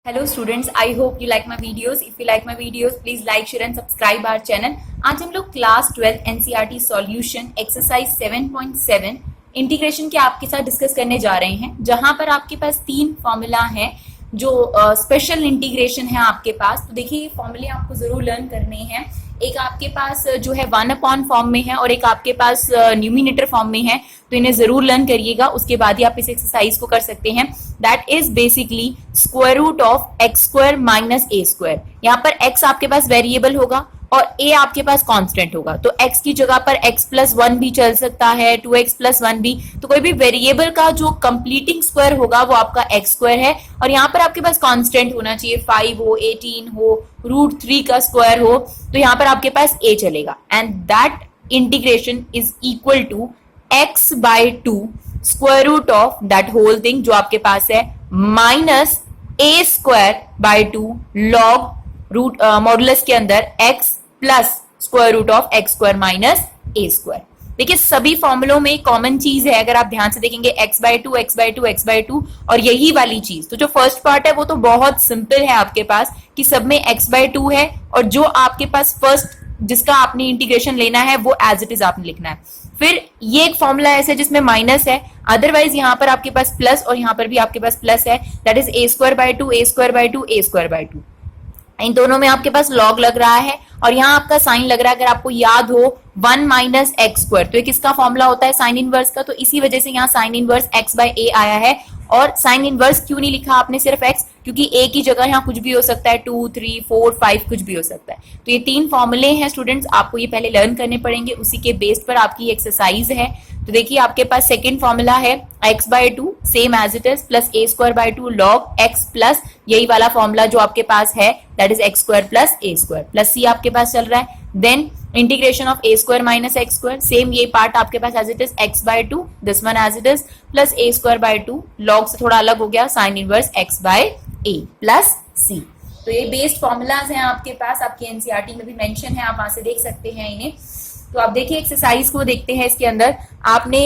Hello students, I hope you like my videos. If you like my videos please like share and subscribe our channel. आज हम लोग class 12 NCERT solution exercise 7.7 integration के आपके साथ discuss करने जा रहे हैं, जहां पर आपके पास तीन फॉर्मूला हैं जो स्पेशल इंटीग्रेशन है आपके पास. तो देखिए ये फॉर्मूले आपको जरूर लर्न करने हैं. एक आपके पास जो है 1 अपॉन फॉर्म में है और एक आपके पास न्यूमिनेटर फॉर्म में है. तो इन्हें जरूर लर्न करिएगा, उसके बाद ही आप इस एक्सरसाइज को कर सकते हैं. That is basically square root of x square minus a square. यहाँ पर एक्स आपके पास वेरिएबल होगा और ए आपके पास कांस्टेंट होगा. तो एक्स की जगह पर एक्स प्लस वन भी चल सकता है, 2x प्लस वन भी. तो कोई भी वेरिएबल का जो कंप्लीटिंग स्क्वायर होगा वो आपका एक्स स्क्वायर है. और यहाँ पर आपके पास कांस्टेंट होना चाहिए, 5 हो, 18 हो, √3 का स्क्वायर हो. तो यहाँ पर आपके पास a चलेगा. And that integration is equal to x by 2 square root of that whole thing जो आपके पास है minus a square by 2 log root modulus के अंदर x plus square root of x square minus a square. देखिए सभी फॉर्मुलों में common चीज है, अगर आप ध्यान से देखेंगे x by 2 x by 2 x by 2 और यही वाली चीज. तो जो फर्स्ट पार्ट है वो तो बहुत सिंपल है आपके पास कि सब में x बाय 2 है और जो आपके पास फर्स्ट जिसका आपने इंटीग्रेशन लेना है वो एज इट इज आपने लिखना है. फिर ये एक फॉर्मूला ऐसा है जिसमें माइनस है, अदरवाइज यहाँ पर आपके पास प्लस और यहाँ पर भी आपके पास प्लस है. That is a square by 2 a square by 2 a square by 2. इन दोनों में आपके पास लॉग लग रहा है और यहाँ आपका साइन लग रहा है. अगर आपको याद हो 1 माइनस एक्स स्क्वायर, तो ये किसका फॉर्मूला होता है? साइन इनवर्स का. तो इसी वजह से यहाँ sine inverse x by a आया है. और साइन इनवर्स क्यों नहीं लिखा आपने सिर्फ x? क्योंकि a की जगह यहाँ कुछ भी हो सकता है, 2, 3, 4, 5 कुछ भी हो सकता है. तो ये तीन फॉर्मूले हैं स्टूडेंट्स, आपको ये पहले लर्न करने पड़ेंगे, उसी के बेस पर आपकी एक्सरसाइज है. तो देखिए आपके पास सेकंड फॉर्मूला है x by 2 same as it is plus a square by 2 log x plus यही वाला फॉर्मूला जो आपके पास है that is x square plus a square plus c आपके पास चल रहा है. Then integration of a square minus x square, same ये पार्ट आपके पास as it is x by 2 this one as it is plus a square by 2 log से थोड़ा अलग हो गया sine inverse x by a plus c. तो ये बेस्ड फॉर्मूलाज हैं आपके पास, आपकी एनसीईआरटी में भी मेंशन है, आप वहां से देख सकते हैं इन्हें. तो आप देखिए एक्सरसाइज को देखते हैं. इसके अंदर आपने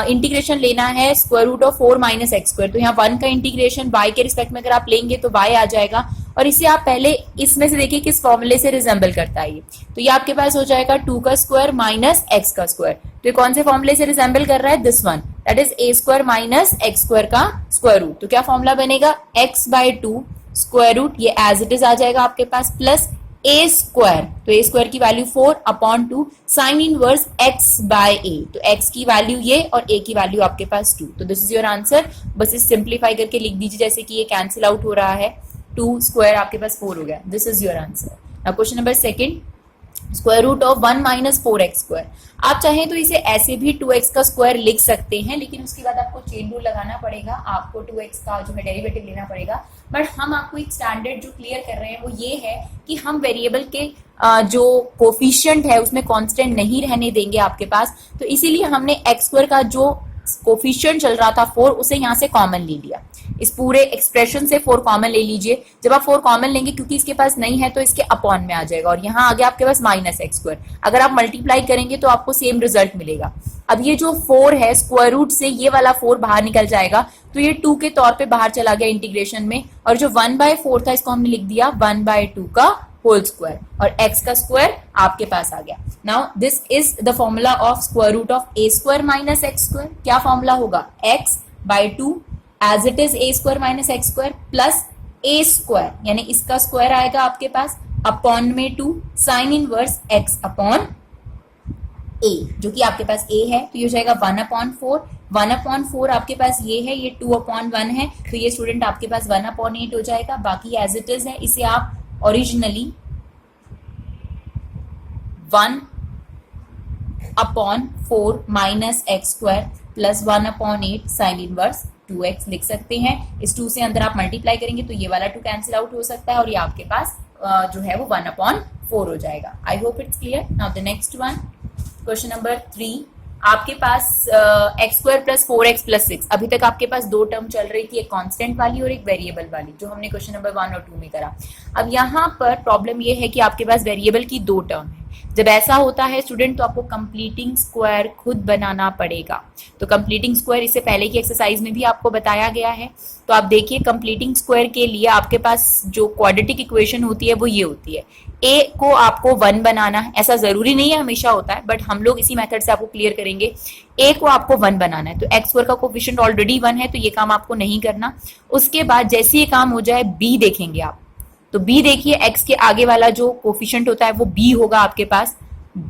इंटीग्रेशन लेना है square root of 4 minus x square. तो यहाँ 1 का इंटीग्रेशन y के रिस्पेक्ट में अगर आप लेंगे तो y आ जाएगा. और इसे आप पहले इसमें से देखिए किस फॉर्मूले से रिजेंबल करता है ये. तो ये आपके पास हो जाएगा 2 का स्क्वायर माइनस एक्स का स्क्वायर. तो ये कौन से फॉर्मूले से रिजेंबल कर रहा है? This one that is a square minus x square का स्क्वायर रूट. तो क्या फॉर्मूला बनेगा? x बाय 2 स्क्वायर रूट ये एज इट इज आ जाएगा आपके पास प्लस a स्क्वायर. तो a स्क्वायर की value 4 upon 2 sine inverse x by a. तो x की वैल्यू ये और a की वैल्यू आपके पास 2. तो दिस इज योर आंसर. बस इस सिंप्लीफाई करके लिख दीजिए जैसे कि ये कैंसिल आउट हो रहा है. 2 स्क्वायर आपके पास 4 हो गया. This is your answer. Now question number second, square root of 1 minus 4x square. आप चाहें तो इसे ऐसे भी 2x का स्क्वायर लिख सकते हैं, लेकिन उसके बाद आपको चेन रूल लगाना पड़ेगा, आपको 2x का जो है डेरिवेटिव लेना पड़ेगा. बट हम आपको एक स्टैंडर्ड जो क्लियर कर रहे हैं वो ये है कि हम वेरिएबल के जो कोफिशिएंट है उसमें कांस्टेंट नहीं रहने देंगे आपके पास. तो इसीलिए हमने एक्स स्क्वायर का जो कोफिशिएंट चल रहा था 4 उसे यहाँ से कॉमन ले लिया. इस पूरे एक्सप्रेशन से 4 कॉमन ले लीजिए. जब आप 4 कॉमन लेंगे क्योंकि इसके पास नहीं है तो इसके अपॉन में आ जाएगा और यहाँ आगे आपके पास माइनस एक्स स्क्वायर. अगर आप मल्टीप्लाई करेंगे तो आपको सेम रिजल्ट मिलेगा. अब ये जो 4 है स्क्वायर रूट से ये वाला 4 बाहर निकल जाएगा तो ये 2 के तौर पे बाहर चला गया इंटीग्रेशन में. और जो 1 बाय 4 था इसको हमने लिख दिया 1 बाय 2 का होल स्क्वायर और x का स्क्वायर आपके पास आ गया. Now this is the formula of square root of a square minus x square. क्या फॉर्मूला होगा? x by 2 as it is a square minus x square plus a square यानी इसका स्क्वायर आएगा आपके पास अपॉन में 2 sine inverse x upon a जो कि आपके पास a है. तो ये हो जाएगा 1 अपॉन 4. 1 अपॉन 4 आपके पास ये है, ये 2 अपॉन 1 है. तो ये स्टूडेंट आपके पास 1 अपॉन 8 हो जाएगा. बाकी एज इट इज है. इसे आप originally 1 upon 4 minus x square plus 1 upon 8 sine inverse 2x लिख सकते हैं. इस 2 से अंदर आप मल्टीप्लाई करेंगे तो ये वाला 2 कैंसिल आउट हो सकता है और ये आपके पास जो है वो 1 अपॉन 4 हो जाएगा. I hope it's clear. Now the next one, question number 3. आपके पास x square plus 4x plus 6. अभी तक आपके पास दो टर्म चल रही थी, एक कांस्टेंट वाली और एक वेरिएबल वाली, जो हमने क्वेश्चन नंबर 1 और 2 में करा. अब यहाँ पर प्रॉब्लम ये है कि आपके पास वेरिएबल की दो टर्म है. जब ऐसा होता है स्टूडेंट तो आपको कंप्लीटिंग स्क्वायर खुद बनाना पड़ेगा। तो कंप्लीटिंग स्क्वायर इससे पहले की एक्सरसाइज में भी आपको बताया गया है। तो आप देखिए कंप्लीटिंग स्क्वायर के लिए आपके पास जो क्वाड्रेटिक इक्वेशन होती है वो ये होती है, ए को आपको 1 बनाना है, ऐसा जरूरी नहीं है हमेशा होता है, बट हम लोग इसी मेथड से आपको क्लियर करेंगे। ए को आपको 1 बनाना है, तो एक्स स्क्वायर का कोफिशिएंट ऑलरेडी 1 है, तो ये काम आपको नहीं करना। उसके बाद जैसे ये काम हो जाए बी देखेंगे आप, तो बी देखिए एक्स के आगे वाला जो कोफिशिएंट होता है वो बी होगा आपके पास,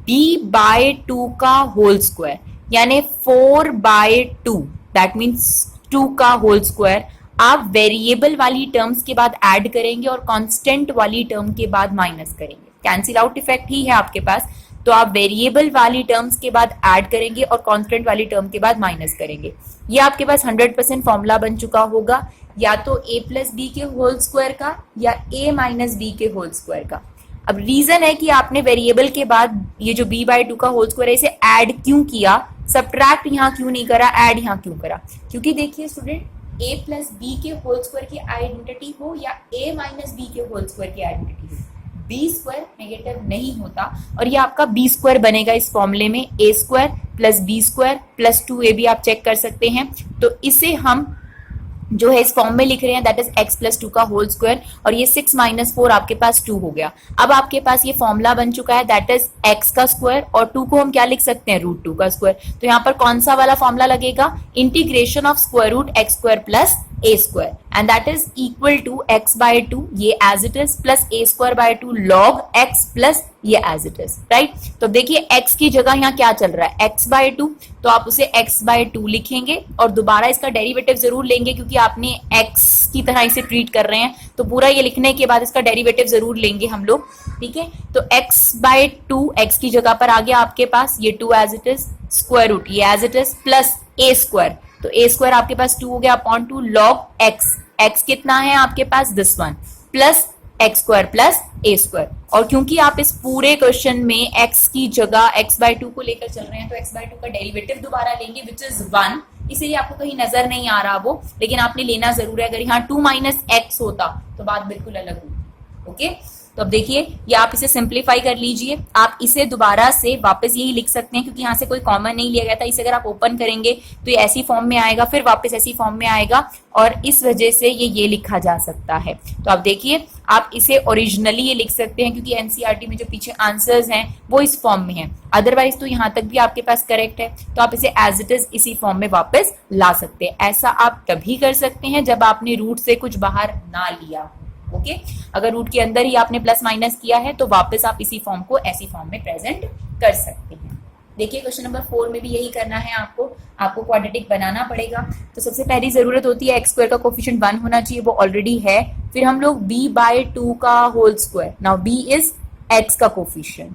b/2 का होल स्क्वायर यानी 4/2, दैट मीन्स 2 का होल स्क्वायर आप वेरिएबल वाली टर्म्स के बाद ऐड करेंगे और कांस्टेंट वाली टर्म के बाद माइनस करेंगे। कैंसिल आउट इफेक्ट ही है आपके पास, तो आप वेरिएबल वाली टर्म्स के बाद ऐड करेंगे और कांस्टेंट वाली टर्म के बाद माइनस करेंगे। ये आपके पास 100% फॉर्मूला बन चुका होगा, या तो a प्लस बी के होल स्क्वायर का या a माइनस बी के होल स्क्वायर का। अब रीजन है कि आपने वेरिएबल के बाद ये जो b/2 का होल स्क्वायर है इसे ऐड क्यों किया, सब्ट्रैक्ट यहाँ क्यों नहीं करा, ऐड यहाँ क्यों करा, क्योंकि देखिए स्टूडेंट a प्लस बी के होल स्क्वायर की आइडेंटिटी हो या a माइनस बी के होल स्क्वायर की आइडेंटिटी हो, बी स्क्वायर नेगेटिव नहीं होता और ये आपका बी स्क्वायर बनेगा इस फॉर्मूले में, a square plus b square plus 2a भी आप चेक कर सकते हैं। तो इसे हम जो है इस फॉर्म में लिख रहे हैं, दैट इज x प्लस 2 का होल स्क्वायर, और ये 6 माइनस 4 आपके पास 2 हो गया। अब आपके पास ये फॉर्मूला बन चुका है, दैट इज x का स्क्वायर, और 2 को हम क्या लिख सकते हैं, √2 का स्क्वायर। तो यहाँ पर कौन सा वाला फॉर्मूला लगेगा, integration of square root x square plus a square, and that is equal to x/2 ये as it is plus a square by 2 log x plus ये एज इट इज, राइट। तो देखिए x की जगह यहाँ क्या चल रहा है, x/2, तो आप उसे x/2 लिखेंगे और दोबारा इसका डेरिवेटिव जरूर लेंगे क्योंकि आपने x की तरह इसे ट्रीट कर रहे हैं, तो पूरा ये लिखने के बाद इसका डेरिवेटिव जरूर लेंगे हम लोग, ठीक है। तो x/2 x की जगह पर आ गया आपके पास ये 2 as it is, square root ये as it is plus a square, तो a स्क्वायर आपके पास 2 हो गया अपॉन 2 log x कितना है आपके पास this one, plus x square plus a square. और क्योंकि आप इस पूरे क्वेश्चन में x की जगह x/2 को लेकर चल रहे हैं तो x/2 का डेरिवेटिव दोबारा लेंगे विच इज 1, इसीलिए आपको कहीं नजर नहीं आ रहा वो, लेकिन आपने लेना जरूर है। अगर यहाँ 2 माइनस x होता तो बात बिल्कुल अलग होती, ओके। तो अब देखिए ये आप इसे सिंप्लीफाई कर लीजिए, आप इसे दोबारा से वापस यही लिख सकते हैं क्योंकि यहाँ से कोई कॉमन नहीं लिया गया था। इसे अगर आप ओपन करेंगे तो ये ऐसी फॉर्म में आएगा, फिर वापस ऐसी फॉर्म में आएगा, और इस वजह से ये लिखा जा सकता है। तो आप देखिए आप इसे ओरिजिनली ये लिख सकते हैं क्योंकि एनसीईआरटी में जो पीछे आंसर्स हैं वो इस फॉर्म में है, अदरवाइज तो यहाँ तक भी आपके पास करेक्ट है, तो आप इसे एज इट इज इसी फॉर्म में वापस ला सकते हैं। ऐसा आप तभी कर सकते हैं जब आपने रूट से कुछ बाहर ना लिया, ओके। अगर रूट के अंदर ही आपने प्लस माइनस किया है तो वापस आप इसी फॉर्म को ऐसी फॉर्म में प्रेजेंट कर सकते हैं। देखिए क्वेश्चन नंबर 4 में भी यही करना है आपको क्वाड्रेटिक बनाना पड़ेगा। तो सबसे पहली जरूरत होती है x स्क्वायर का कोफिशिएंट 1 होना चाहिए, वो ऑलरेडी है। फिर हम लोग b/2 का whole square, now b is x का कोफिशिएंट,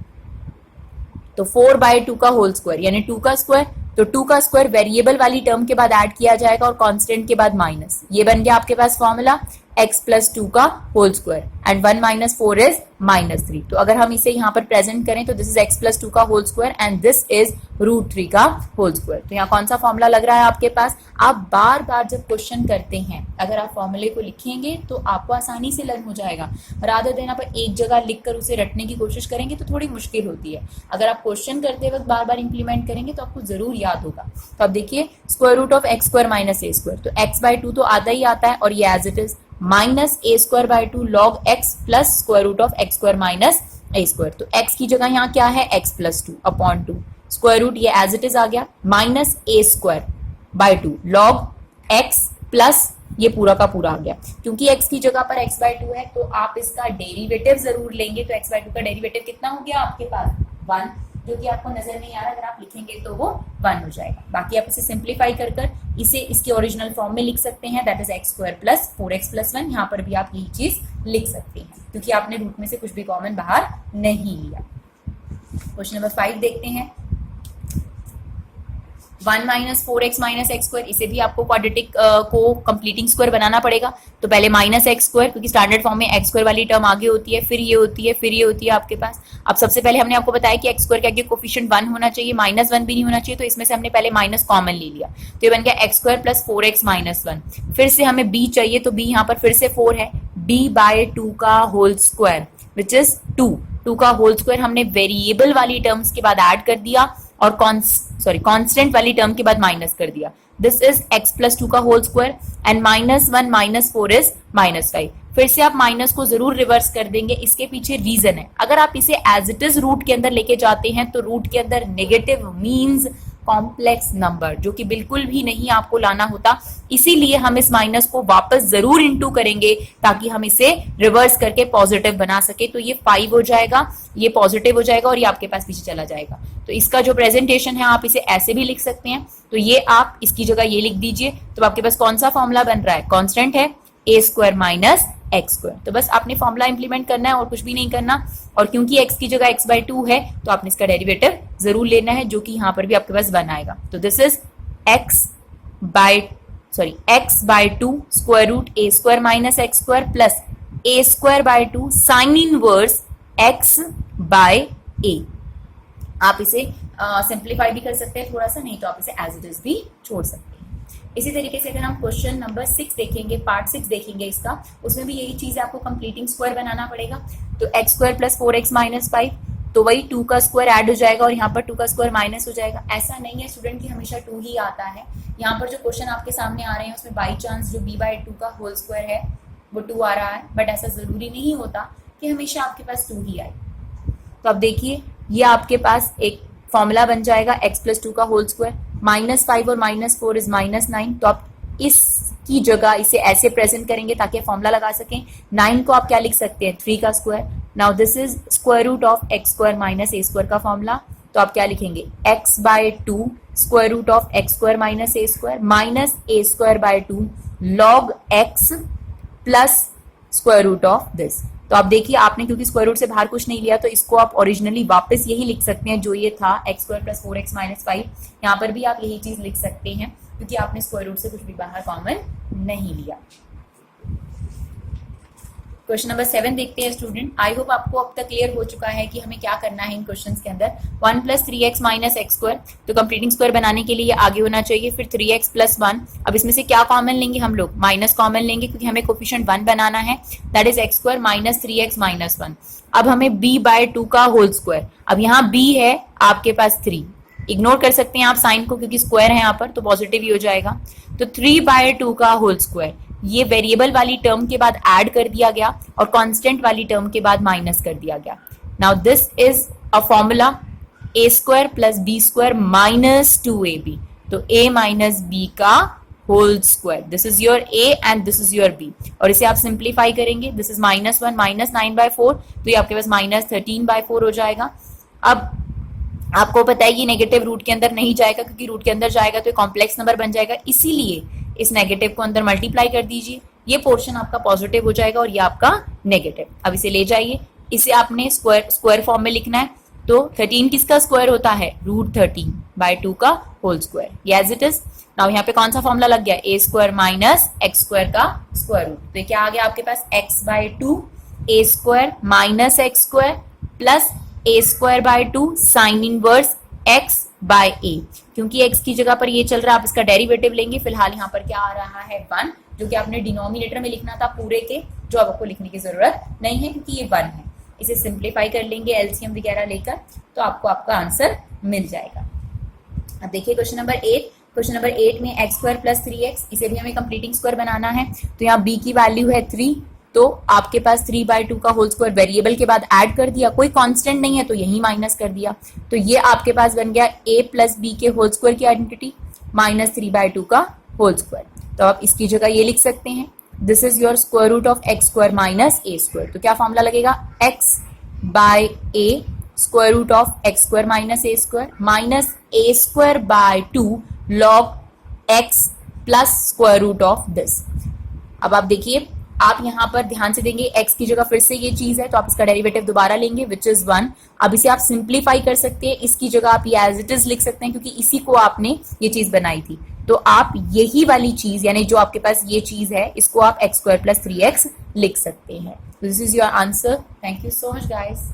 तो 4/2 का होल स्क्वायर यानी 2 का स्क्वायर, तो 2 का स्क्वायर वेरिएबल वाली टर्म के बाद ऐड किया जाएगा और कांस्टेंट के बाद माइनस, ये बन गया आपके पास फॉर्मूला x प्लस 2 का whole square, and 1 minus 4 is -3। तो अगर हम इसे यहाँ पर प्रेजेंट करें तो दिस इज x प्लस 2 का whole square and this is √3 का होल स्क्वायर। तो यहाँ कौन सा फॉर्मूला लग रहा है आपके पास, आप बार बार जब क्वेश्चन करते हैं अगर आप फॉर्मूले को लिखेंगे तो आपको आसानी से लर्न हो जाएगा। रादर देन आप एक जगह लिखकर उसे रटने की कोशिश करेंगे तो थोड़ी मुश्किल होती है। अगर आप क्वेश्चन करते वक्त बार बार इंप्लीमेंट करेंगे तो आपको जरूर याद होगा। तो अब देखिए square root of x square minus a square, तो x/2 तो आता ही आता है और ये as it is minus a square by 2 log x plus square root of x square minus a square. तो x की जगह यहाँ क्या है x plus 2 upon 2, square root ये एज इट इज आ गया minus a square by 2 log x plus ये पूरा का पूरा आ गया। क्योंकि x की जगह पर x/2 है तो आप इसका डेरिवेटिव जरूर लेंगे, तो x/2 का डेरिवेटिव कितना हो गया आपके पास 1, जो कि आपको नजर नहीं आ रहा, अगर आप लिखेंगे तो वो 1 हो जाएगा। बाकी आप इसे सिंप्लीफाई कर इसे इसके ओरिजिनल फॉर्म में लिख सकते हैं, that is x square plus 4x plus 1। यहाँ पर भी आप यही चीज लिख सकते हैं क्योंकि आपने रूट में से कुछ भी कॉमन बाहर नहीं लिया। क्वेश्चन नंबर 5 देखते हैं, 1 minus 4x minus x square, इसे भी आपको क्वाड्रेटिक को कंप्लीटिंग स्क्वायर बनाना पड़ेगा। तो पहले माइनस एक्स स्क्वायर, क्योंकि स्टैंडर्ड फॉर्म में एक्स स्क्वायर वाली टर्म आगे होती है, फिर ये होती है, फिर ये होती है आपके पास। अब सबसे पहले हमने आपको बताया कि एक्स स्क्वायर के आगे कोफिशिएंट 1 होना चाहिए, -1 भी नहीं होना चाहिए, तो इसमें से हमने पहले माइनस कॉमन ले लिया, तो ये बन गया x square plus 4x minus 1। फिर से हमें b चाहिए, तो b यहाँ पर फिर से 4 है, b/2 का होल स्क्वायर विच इज 2 2 का होल स्क्वायर हमने वेरिएबल वाली टर्म्स के बाद ऐड कर दिया और कांस्टेंट वाली टर्म के बाद माइनस कर दिया. दिस इज x प्लस 2 का होल स्क्वायर एंड -1 -4 इज -5. फिर से आप माइनस को जरूर रिवर्स कर देंगे. इसके पीछे रीजन है, अगर आप इसे एज इट इज रूट के अंदर लेके जाते हैं तो रूट के अंदर नेगेटिव मीन्स कॉम्प्लेक्स नंबर, जो कि बिल्कुल भी नहीं आपको लाना होता. इसीलिए हम इस माइनस को वापस जरूर इनटू करेंगे ताकि हम इसे रिवर्स करके पॉजिटिव बना सके. तो ये 5 हो जाएगा, ये पॉजिटिव हो जाएगा और ये आपके पास पीछे चला जाएगा. तो इसका जो प्रेजेंटेशन है आप इसे ऐसे भी लिख सकते हैं. तो ये आप इसकी जगह ये लिख दीजिए. तो आपके पास कौन सा फॉर्मूला बन रहा है? कांस्टेंट है a square minus x square. तो बस आपने फॉर्मूला इंप्लीमेंट करना है और कुछ भी नहीं करना. और क्योंकि x की जगह x/2 है तो आपने इसका डेरिवेटिव जरूर लेना है, जो कि यहां पर भी आपके पास बन आएगा. तो this is x/2 square root a square minus x square plus a square by 2 sine inverse x/a. आप इसे सिंप्लीफाई भी कर सकते हैं थोड़ा सा, नहीं तो आप इसे एज इट इज भी छोड़ सकते हैं. इसी तरीके से अगर हम क्वेश्चन नंबर 6 देखेंगे, पार्ट 6 देखेंगे इसका, उसमें भी यही चीज है, आपको कंप्लीटिंग स्क्वायर बनाना पड़ेगा. तो x square plus 4x minus 5, तो वही 2 का स्क्वायर ऐड हो जाएगा और यहाँ पर 2 का स्क्वायर माइनस हो जाएगा. ऐसा नहीं है स्टूडेंट कि हमेशा 2 ही आता है. यहाँ पर जो क्वेश्चन आपके सामने आ रहे हैं उसमें बाई चांस जो b/2 का होल स्क्वायर है वो 2 आ रहा है, बट ऐसा जरूरी नहीं होता कि हमेशा आपके पास 2 ही आए. तो अब देखिए ये आपके पास एक फॉर्मूला बन जाएगा x प्लस 2 का होल स्क्वायर, -5 और -4 इज -9. तो आप इसकी जगह इसे ऐसे प्रेजेंट करेंगे ताकि फॉर्मूला लगा सकें. 9 को आप क्या लिख सकते हैं? 3 का square. Now this is square root of x square minus a square का फॉर्मूला. तो आप क्या लिखेंगे? x/2 square root of x square minus a square minus a square by 2 log x plus square root of this. तो आप देखिए आपने क्योंकि स्क्वायर रूट से बाहर कुछ नहीं लिया तो इसको आप ओरिजिनली वापस यही लिख सकते हैं जो ये था x square plus 4x minus 5. यहाँ पर भी आप यही चीज लिख सकते हैं क्योंकि आपने स्क्वायर रूट से कुछ भी बाहर कॉमन नहीं लिया. क्वेश्चन नंबर 7 देखते हैं स्टूडेंट. आई होप आपको अब तक क्लियर हो चुका है कि हमें क्या करना है इन क्वेश्चंस के अंदर. 1 plus 3x minus x square, तो कंप्लीटिंग स्क्वायर बनाने के लिए ये आगे होना चाहिए. फिर 3x प्लस 1, अब इसमें से क्या कॉमन लेंगे हम लोग? माइनस कॉमन लेंगे क्योंकि हमें कोफिशिएंट 1 बनाना है. That is x square minus 3x minus 1. अब हमें b/2 का होल स्क्वायर. अब यहाँ b है आपके पास 3, इग्नोर कर सकते हैं आप साइन को क्योंकि स्क्वायर है यहाँ पर तो पॉजिटिव ही हो जाएगा. तो 3/2 का होल स्क्वायर ये वेरिएबल वाली टर्म के बाद ऐड कर दिया गया और कांस्टेंट वाली टर्म के बाद माइनस कर दिया गया. Now this is a formula a square plus b square minus 2ab. तो a माइनस b का whole square. This is your a and this is your b. और इसे आप सिंप्लीफाई करेंगे. दिस इज -1 माइनस 9/4, तो ये आपके पास -13/4 हो जाएगा. अब आपको पता है ये नेगेटिव रूट के अंदर नहीं जाएगा क्योंकि रूट के अंदर जाएगा तो कॉम्प्लेक्स नंबर बन जाएगा. इसीलिए इस नेगेटिव को अंदर मल्टीप्लाई कर दीजिए. ये पोर्शन आपका पॉजिटिव हो जाएगा और ये आपका नेगेटिव. अब इसे ले जाइए. इसे आपने स्क्वायर फॉर्म में लिखना है. तो 13 किसका स्क्वायर होता है? √13/2 का होल स्क्वायर. ये एज इट इज. नाउ यहाँ पे कौन सा फॉर्मूला लग गया? a square minus x square का स्क्वायर रूट. तो क्या आ गया आपके पास? x/2 a square minus x square plus a square by 2 sine inverse x/a. क्योंकि x की जगह पर ये चल रहा है आप इसका डेरिवेटिव लेंगे. फिलहाल यहाँ पर क्या आ रहा है? 1, जो कि आपने डिनोमिनेटर में लिखना था पूरे के, जो अब आपको लिखने की जरूरत नहीं है क्योंकि ये 1 है. इसे सिंप्लीफाई कर लेंगे एलसीएम वगैरह लेकर तो आपको आपका आंसर मिल जाएगा. अब देखिए क्वेश्चन नंबर 8. क्वेश्चन नंबर 8 में x स्क्वायर प्लस 3x, इसे भी हमें कंप्लीटिंग स्क्वायर बनाना है. तो यहाँ b की वैल्यू है 3, तो आपके पास 3/2 का होल स्क्वायर वेरिएबल के बाद ऐड कर दिया. कोई कांस्टेंट नहीं है तो यही माइनस कर दिया. तो ये आपके पास बन गया a प्लस b के होल स्क्वायर की आइडेंटिटी माइनस 3/2 का होल स्क्वायर. तो आप इसकी जगह ये लिख सकते हैं. This is your square root of x square minus a square. तो क्या फॉर्मूला लगेगा? x/a square root of x square minus a square minus a square by 2 log x plus square root of this. अब आप देखिए आप यहाँ पर ध्यान से देंगे x की जगह फिर से ये चीज है तो आप इसका डेरिवेटिव दोबारा लेंगे विच इज 1. अब इसे आप सिंप्लीफाई कर सकते हैं. इसकी जगह आप ये एज इट इज लिख सकते हैं क्योंकि इसी को आपने ये चीज बनाई थी. तो आप यही वाली चीज यानी जो आपके पास ये चीज है इसको आप x स्क्वायर प्लस 3x लिख सकते हैं. This is your answer. Thank you so much guys.